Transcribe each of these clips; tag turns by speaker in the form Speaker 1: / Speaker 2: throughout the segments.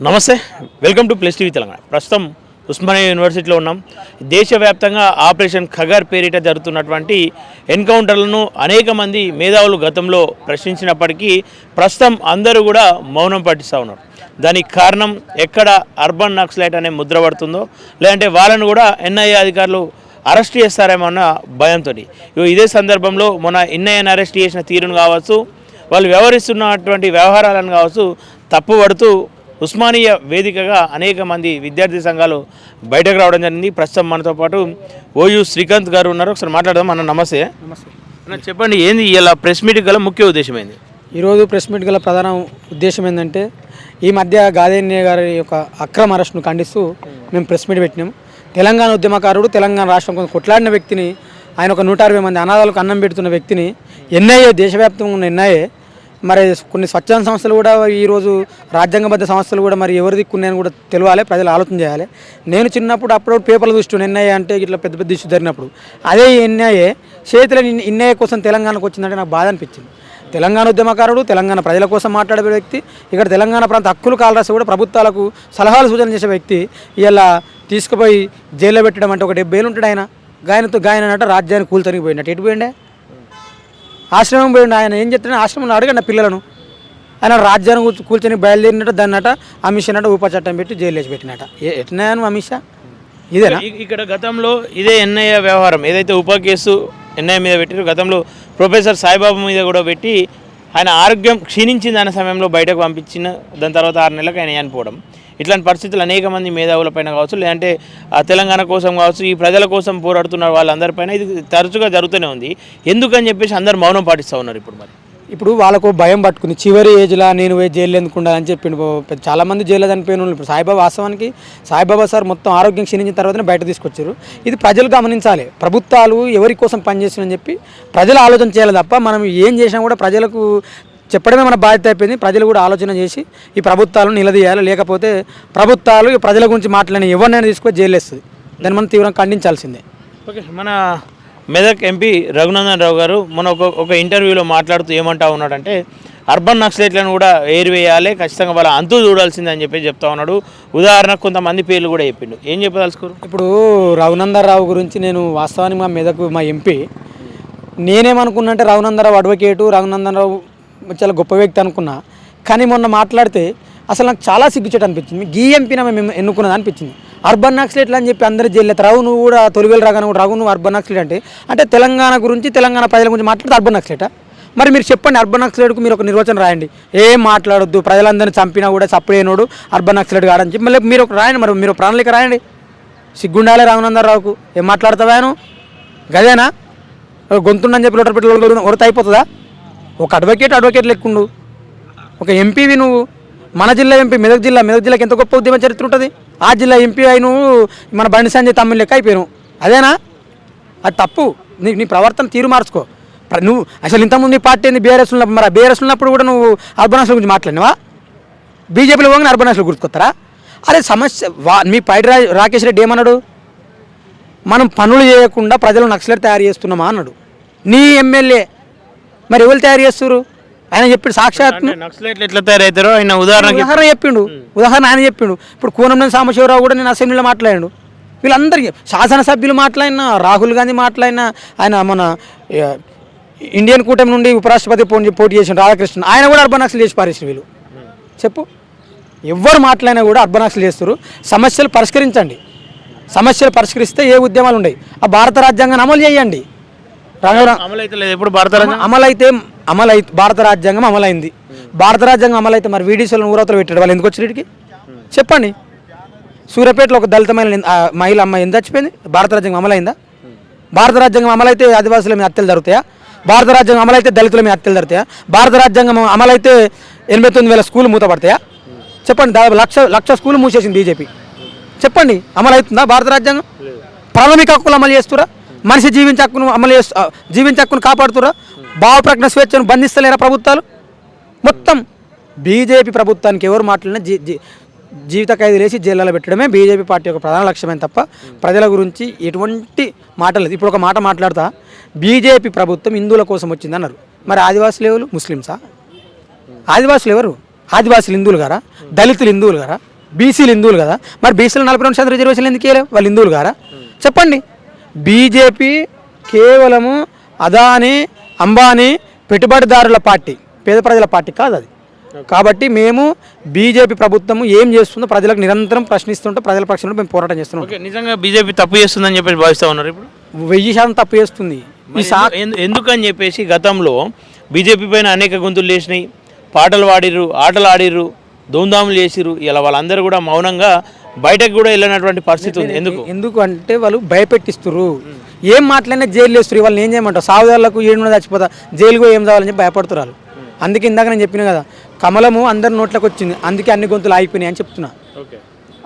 Speaker 1: నమస్తే, welcome to plus TV Telangana. ప్రస్తుతం ఉస్మానియా యూనివర్సిటీలో ఉన్నాం. దేశవ్యాప్తంగా ఆపరేషన్ ఖగర్ పేరిట జరుగుతున్నటువంటి ఎన్కౌంటర్లను అనేక మంది మేధావులు గతంలో ప్రశ్నించినప్పటికీ ప్రస్తుతం అందరూ కూడా మౌనం పాటిస్తూ ఉన్నారు. దానికి కారణం ఎక్కడ అర్బన్ నక్సలైట్ అనే ముద్ర పడుతుందో, లేదంటే వాళ్ళను కూడా ఎన్ఐఏ అధికారులు అరెస్ట్ చేస్తారేమో అన్న భయంతో. ఇదే సందర్భంలో మొన్న ఎన్ఐఏని అరెస్ట్ చేసిన తీరును కావచ్చు, వాళ్ళు వ్యవహరిస్తున్నటువంటి వ్యవహారాలను కావచ్చు తప్పుపడుతూ ఉస్మానియా వేదికగా అనేక మంది విద్యార్థి సంఘాలు బయటకు రావడం జరిగింది. ప్రస్తుతం మనతో పాటు ఓయూ శ్రీకాంత్ గారు ఉన్నారు. ఒకసారి మాట్లాడదాం. అన్న నమస్తే. అన్న చెప్పండి, ఏంది ఇలా ప్రెస్ మీట్ గల ముఖ్య ఉద్దేశం ఏంది?
Speaker 2: ఈరోజు ప్రెస్ మీట్ గల ప్రధాన ఉద్దేశం ఏంటంటే, ఈ మధ్య గాదేన్య గారి యొక్క అక్రమ అరెస్టును ఖండిస్తూ మేము ప్రెస్ మీట్ పెట్టినాం. తెలంగాణ ఉద్యమకారుడు, తెలంగాణ రాష్ట్రం కోసం కొట్లాడిన వ్యక్తిని, ఆయన ఒక 160 మంది అనాథాలకు అన్నం పెడుతున్న వ్యక్తిని ఎన్ఐఏ, దేశవ్యాప్తంగా ఉన్న ఎన్ఐఏ, మరి కొన్ని స్వచ్ఛంద సంస్థలు కూడా ఈరోజు రాజ్యాంగబద్ధ సంస్థలు కూడా మరి ఎవరి దిక్కున్నాయని కూడా తెలియాలి, ప్రజలు ఆలోచన చేయాలి. నేను చిన్నప్పుడు అప్పుడప్పుడు పేపర్లు చూస్తున్నాను, ఎన్ఐఏ అంటే ఇట్లా పెద్ద పెద్ద ఇష్యూ జరిగినప్పుడు. అదే ఎన్ఐఏ చేతిలో ఎన్ఐఏ కోసం తెలంగాణకు వచ్చిందంటే నాకు బాధ అనిపించింది. తెలంగాణ ఉద్యమకారుడు, తెలంగాణ ప్రజల కోసం మాట్లాడే వ్యక్తి, ఇక్కడ తెలంగాణ ప్రాంత హక్కులు కాలరాసి కూడా ప్రభుత్వాలకు సలహాలు సూచనలు చేసే వ్యక్తి ఇలా తీసుకుపోయి జైల్లో పెట్టడం అంటే ఒక 70 ఏళ్ళు ఉంటాడు ఆయన. గాయన అంటే రాజ్యాన్ని కూల్చొనికి పోయినట్టు ఎటు పోయిండే? ఆశ్రమం పోయిండు. ఆయన ఏం చెప్తాడు? ఆశ్రమంలో అడగండి పిల్లలను. ఆయన రాజ్యాన్ని కూర్చొని బయలుదేరినట్టు దాన్నట అమిత్ షా ఉప చట్టం పెట్టి జైలు వేసి పెట్టినట్ట. ఎట్టినాయను అమిత్ షా? ఇదేనా? ఇక్కడ
Speaker 1: గతంలో ఇదే ఎన్ఐఏ వ్యవహారం ఏదైతే ఉప కేసు ఎన్ఐఏ మీద పెట్టారు, గతంలో ప్రొఫెసర్ సాయిబాబా మీద కూడా పెట్టి ఆయన ఆరోగ్యం క్షీణించింది అనే సమయంలో బయటకు పంపించిన, దాని తర్వాత 6 నెలలకు ఆయన చనిపోవడం. ఇట్లాంటి పరిస్థితులు అనేక మంది మేధావులపైన కావచ్చు, లేదంటే తెలంగాణ కోసం కావచ్చు, ఈ ప్రజల కోసం పోరాడుతున్న వాళ్ళందరిపైన ఇది తరచుగా జరుగుతూనే ఉంది. ఎందుకని చెప్పేసి అందరు మౌనం పాటిస్తూ ఉన్నారు.
Speaker 2: ఇప్పుడు వాళ్ళకు భయం పట్టుకుని చివరి ఏజ్లో నేను జైలు ఎందుకు ఉండాలని చెప్పి చాలామంది జైల్లో చనిపోయిన వాళ్ళు. ఇప్పుడు సాయిబాబా, వాస్తవానికి సాయిబాబా సార్ మొత్తం ఆరోగ్యం క్షీణించిన తర్వాతనే బయట తీసుకొచ్చారు. ఇది ప్రజలు గమనించాలి. ప్రభుత్వాలు ఎవరి కోసం పనిచేస్తున్నాయని చెప్పి ప్రజలు ఆలోచన చేయాలి తప్ప మనం ఏం చేసినా కూడా ప్రజలకు చెప్పడమే మన బాధ్యత అయిపోయింది. ప్రజలు కూడా ఆలోచన చేసి ఈ ప్రభుత్వాలను నిలదీయాలి. లేకపోతే ప్రభుత్వాలు ప్రజల గురించి మాట్లాడిన ఎవరినైనా తీసుకొని జైలు వేస్తుంది. దాన్ని మనం తీవ్రంగా ఖండించాల్సిందే.
Speaker 1: ఓకే, మన మెదక్ ఎంపీ రఘునందన్ రావు గారు మన ఒక ఇంటర్వ్యూలో మాట్లాడుతూ ఏమంటా ఉన్నాడంటే, అర్బన్ నక్సలైట్లను కూడా ఏరివేయాలి, ఖచ్చితంగా వాళ్ళ అంతు చూడాల్సిందని చెప్పి చెప్తా ఉన్నాడు. ఉదాహరణకు కొంతమంది పేర్లు కూడా చెప్పిండు. ఏం చెప్పదలుచుకోరు?
Speaker 2: ఇప్పుడు రఘునందన్ రావు గురించి నేను వాస్తవానికి మా మెదక్ మా ఎంపీ నేనేమనుకున్నా అంటే, రఘునందన్ రావు అడ్వకేటు, రఘునందన్ రావు చాలా గొప్ప వ్యక్తి అనుకున్నా. కానీ మొన్న మాట్లాడితే అసలు నాకు చాలా సిగ్గుచేట అనిపించింది. గీ ఎంపీన మేము ఎన్నుకున్నది అనిపించింది. అర్బన్ నక్సలైట్లు అని చెప్పి అందరూ జైలు రావు, నువ్వు కూడా తొలివేలు రాగానే కూడా రావు, నువ్వు అర్బన్ నక్సలైట్ అంటే తెలంగాణ గురించి, తెలంగాణ ప్రజల గురించి మాట్లాడితే అర్బన్ నక్సలైటా? మరి మీరు చెప్పండి, అర్బన్ నక్సలైట్కు మీరు ఒక నిర్వచనం రాయండి. ఏం మాట్లాడొద్దు, ప్రజలందరినీ చంపినా కూడా సప్పుడైనోడు అర్బన్ నక్సలైట్ కాడని చెప్పి మళ్ళీ మీరు ఒక రాయండి. మరి మీరు ప్రణాళిక రాయండి. సిగ్గుండాలే రఘునందన్ రావుకు. ఏం మాట్లాడతావా నువ్వు? గదేనా గొంతుండని చెప్పి లోటర్ పెట్టి ఒరత అయిపోతుందా? ఒక అడ్వకేట్ లెక్కుండు. ఒక ఎంపీవి నువ్వు, మన జిల్లా ఎంపీ, మెదక్ జిల్లాకి ఎంత గొప్ప ఉద్యమ చరిత్ర ఉంటుంది. ఆ జిల్లా ఎంపీ అయి నువ్వు మన బండి సంజయ్ తమ్ముని లెక్క అయిపోయాను. అదేనా? అది తప్పు. నీ ప్రవర్తన తీరు మార్చుకో. నువ్వు అసలు ఇంతకుముందు నీ పార్టీ ఏంది? బీఆర్ఎస్ ఉన్నప్పుడు, మరి బీఆర్ఎస్ ఉన్నప్పుడు కూడా నువ్వు అర్బన్ నక్సల్ గురించి మాట్లాడినావా? బీజేపీలో పోగానే అర్బన్ నక్సల్ గుర్తుకొస్తారా? అరే సమస్య మీ పైడి రాకేష్ రెడ్డి ఏమన్నాడు? మనం పనులు చేయకుండా ప్రజలు నక్సలైట్ తయారు చేస్తున్నామా అన్నాడు. నీ ఎమ్మెల్యే మరి ఎవరు తయారు చేస్తారు? ఆయన చెప్పాడు సాక్షాత్
Speaker 1: నక్సలైట్లు ఎట్లా తయారవుతారో ఆయన ఉదాహరణ చెప్పిండు.
Speaker 2: ఆయన చెప్పిండు. ఇప్పుడు కూనంనేని సాంబశివరావు కూడా నేను అసెంబ్లీలో మాట్లాడాడు. వీళ్ళందరికీ శాసనసభ్యులు మాట్లాడినా, రాహుల్ గాంధీ మాట్లాడినా, ఆయన మన ఇండియన్ కూటమి నుండి ఉపరాష్ట్రపతి పోటీ చేసిన రాధాకృష్ణ, ఆయన కూడా అర్బన్ నక్సల్ చేసి పారేసిన. వీళ్ళు చెప్పు, ఎవరు మాట్లాడినా కూడా అర్బన్ నక్సల్ చేస్తారు. సమస్యలు పరిష్కరించండి. సమస్యలు పరిష్కరిస్తే ఏ ఉద్యమాలు ఉన్నాయి. ఆ భారత రాజ్యాంగాన్ని అమలు చేయండి. భారత రాజ్యాంగం అమలైంది. భారత రాజ్యాంగం అమలైతే మరి వీడియోలో ఊరవతలు పెట్టాడు. వాళ్ళు ఎందుకు వచ్చి వీడికి చెప్పండి. సూర్యాపేటలో ఒక దళిత మహిళ అమ్మాయి ఎంత చచ్చిపోయింది? భారత రాజ్యాంగం అమలైందా? భారత రాజ్యాంగం అమలైతే ఆదివాసుల మీద హత్యలు జరుగుతాయా? భారత రాజ్యాంగం అమలైతే దళితుల మీద హత్యలు జరుగుతాయా? భారత రాజ్యాంగం అమలైతే 89,000 స్కూళ్ళు మూతపడతాయా? చెప్పండి. దాదాపు లక్ష స్కూళ్ళు మూసేసింది బీజేపీ. చెప్పండి, అమలవుతుందా భారత రాజ్యాంగం? ప్రాథమిక హక్కులు అమలు చేస్తురా? మనిషి జీవించే హక్కును కాపాడుతురా? భావ ప్రజ్ఞ స్వేచ్ఛను బంధిస్తలేరా ప్రభుత్వాలు? మొత్తం బీజేపీ ప్రభుత్వానికి ఎవరు మాట్లాడినా జీవిత ఖైదీలు వేసి జైల్లో పెట్టడమే బీజేపీ పార్టీ యొక్క ప్రధాన లక్ష్యమైన తప్ప ప్రజల గురించి ఎటువంటి మాటలు లేదు. ఇప్పుడు ఒక మాట మాట్లాడతా, బీజేపీ ప్రభుత్వం హిందువుల కోసం వచ్చింది అన్నారు. మరి ఆదివాసులు ఎవరు? ముస్లిమ్సా? ఆదివాసులు ఎవరు? ఆదివాసీలు హిందువులు గారా, దళితులు హిందువులు గారా, బీసీలు హిందువులు కదా, మరి బీసీలు 42% రిజర్వేషన్లు ఎందుకు వేయలేవు? వాళ్ళు హిందువులు గారా? చెప్పండి. బీజేపీ కేవలము అదాని అంబానీ పెట్టుబడిదారుల పార్టీ, పేద ప్రజల పార్టీ కాదు అది. కాబట్టి మేము బీజేపీ ప్రభుత్వం ఏం చేస్తుందో ప్రజలకు నిరంతరం ప్రశ్నిస్తుంటే ప్రజల పక్షంలో మేము పోరాటం చేస్తున్నాం.
Speaker 1: ఓకే, నిజంగా బీజేపీ తప్పు చేస్తుందని చెప్పేసి భావిస్తూ ఉన్నారు ఇప్పుడు?
Speaker 2: 1000% తప్పు చేస్తుంది. ఈ
Speaker 1: ఎందుకని చెప్పేసి గతంలో బీజేపీ పైన అనేక గొంతులు లేచినాయి, పాటలు పాడిర్రు, ఆటలు ఆడిర్రు, ధూమ్ధాములు చేసిర్రు. ఇలా వాళ్ళందరూ కూడా మౌనంగా బయటకు కూడా వెళ్ళినటువంటి పరిస్థితి ఉంది.
Speaker 2: ఎందుకు అంటే వాళ్ళు భయపెట్టిస్తున్నారు. ఏం మాట్లాడినా జైలు వేస్తారు. వాళ్ళని ఏం చేయమంటారు? సాగుదారులకు ఏడు చచ్చిపోతా, జైలుకు ఏం కావాలని చెప్పి భయపడుతున్నారు. అందుకే ఇందాక నేను చెప్పిన కదా, కమలము అందరి నోట్లోకి వచ్చింది, అందుకే అన్ని గొంతులు ఆగిపోయినాయి అని చెప్తున్నా.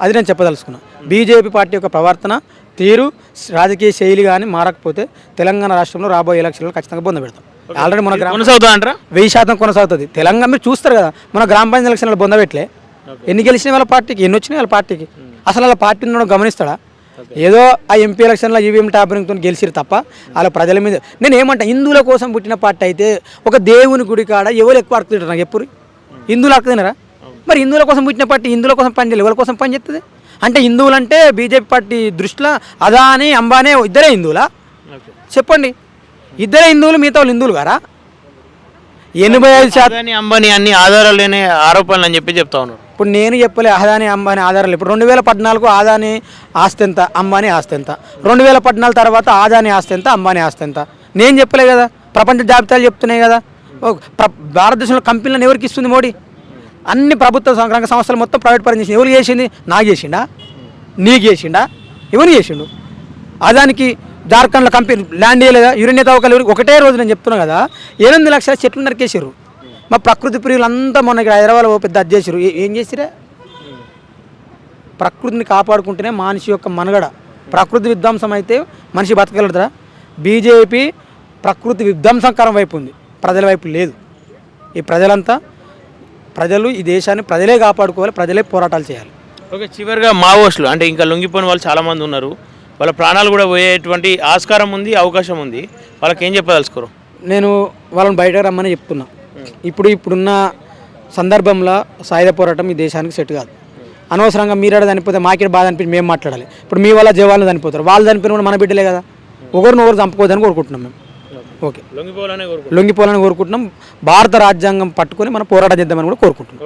Speaker 2: అది నేను చెప్పదలుచుకున్నా. బీజేపీ పార్టీ యొక్క ప్రవర్తన తీరు, రాజకీయ శైలి కానీ మారకపోతే తెలంగాణ రాష్ట్రంలో రాబోయే ఎలక్షన్లో ఖచ్చితంగా పొంద పెడతాం. ఆల్రెడీ మన
Speaker 1: కొనసాగుతా అంటారా?
Speaker 2: 1000% కొనసాగుతుంది. తెలంగాణ మీరు చూస్తారు కదా, మన గ్రామ పంచాయతీ ఎలక్షన్లో పొందబెట్టలే. ఎన్ని గెలిచినాయి వాళ్ళ పార్టీకి, ఎన్ని వచ్చినాయి వాళ్ళ పార్టీకి? అసలు వాళ్ళ పార్టీ ఉండడం గమనిస్తాడా? ఏదో ఆ ఎంపీ ఎలక్షన్లో ఈవీఎం ట్యాపరింగ్తో గెలిచిరు తప్ప వాళ్ళ ప్రజల మీద. నేను ఏమంటా, హిందువుల కోసం పుట్టిన పార్టీ అయితే ఒక దేవుని గుడి కాడ ఎవరు ఎక్కువ అర్కుతుంటారు నాకు ఎప్పుడు? హిందువులు అర్కుతున్నారా? మరి హిందువుల కోసం పుట్టిన పార్టీ హిందువుల కోసం పనిచేయాలి, ఎవరి కోసం పని చేస్తుంది? అంటే హిందువులు అంటే బీజేపీ పార్టీ దృష్టిలో అదాని అంబానీ ఇద్దరే హిందువులా? చెప్పండి. ఇద్దరే హిందువులు, మిగతా వాళ్ళు హిందువులు గారా? 85%
Speaker 1: అంబానీ అన్ని ఆధారాలు లేని ఆరోపణలు అని చెప్పి చెప్తా ఉన్నారు.
Speaker 2: ఇప్పుడు నేను చెప్పలే అదాని అంబానీ ఆధారాలు. ఇప్పుడు 2014 ఆదాని ఆస్తి ఎంత, అంబానీ ఆస్తి ఎంత, 2014 తర్వాత ఆదాని ఆస్తి ఎంత, అంబానీ ఆస్తి ఎంత, నేను చెప్పలే కదా. ప్రపంచ జాబితాలు చెప్తున్నాయి కదా. భారతదేశంలో కంపెనీలను ఎవరికి ఇస్తుంది మోడీ? అన్ని ప్రభుత్వ రంగ సంస్థలు మొత్తం ప్రైవేట్ పరం చేసింది. ఎవరు చేసింది? నాకు చేసిండా? నీకు చేసిండా? ఎవరు చేసిండు? అదానికి జార్ఖండ్లో కంపెనీ ల్యాండ్ చేయలేదా? యురేనియం తవ్వకాలు ఒకటే రోజు నేను చెప్తున్నా కదా, 8 లక్షల చెట్లు నరికేసారు. మా ప్రకృతి ప్రియులంతా మొన్న ఇక్కడ హైదరాబాద్లో పెద్ద అది చేసారు. ఏం చేసిరే? ప్రకృతిని కాపాడుకుంటేనే మనిషి యొక్క మనుగడ. ప్రకృతి విధ్వంసం అయితే మనిషి బతకగలుగుతారా? బీజేపీ ప్రకృతి విధ్వంసకరం వైపు ఉంది, ప్రజల వైపు లేదు. ఈ ప్రజలు ఈ దేశాన్ని ప్రజలే కాపాడుకోవాలి, ప్రజలే పోరాటాలు చేయాలి.
Speaker 1: ఓకే, చివరిగా మావోస్టులు అంటే ఇంకా లొంగిపోయిన వాళ్ళు చాలామంది ఉన్నారు, వాళ్ళ ప్రాణాలు కూడా పోయేటువంటి ఆస్కారం ఉంది, అవకాశం ఉంది. వాళ్ళకి ఏం చెప్పదలుచుకోరు?
Speaker 2: నేను వాళ్ళని బయటకు రమ్మని చెప్తున్నా. ఇప్పుడున్న సందర్భంలో సాయుధ పోరాటం ఈ దేశానికి సెట్ కాదు. అనవసరంగా మీరాడ చనిపోతే మాకే బాధ అనిపించి మేము మాట్లాడాలి. ఇప్పుడు మీ వల్ల జవాన్లు చనిపోతారు, వాళ్ళు చనిపోయిన కూడా మన బిడ్డలే కదా. ఒకరినొకరు చంపుకోవద్దని కోరుకుంటున్నాం మేము. ఓకే, లొంగిపోవాలని కోరుకుంటున్నాం. భారత రాజ్యాంగం పట్టుకొని మనం పోరాటం చేద్దామని కూడా కోరుకుంటున్నాం.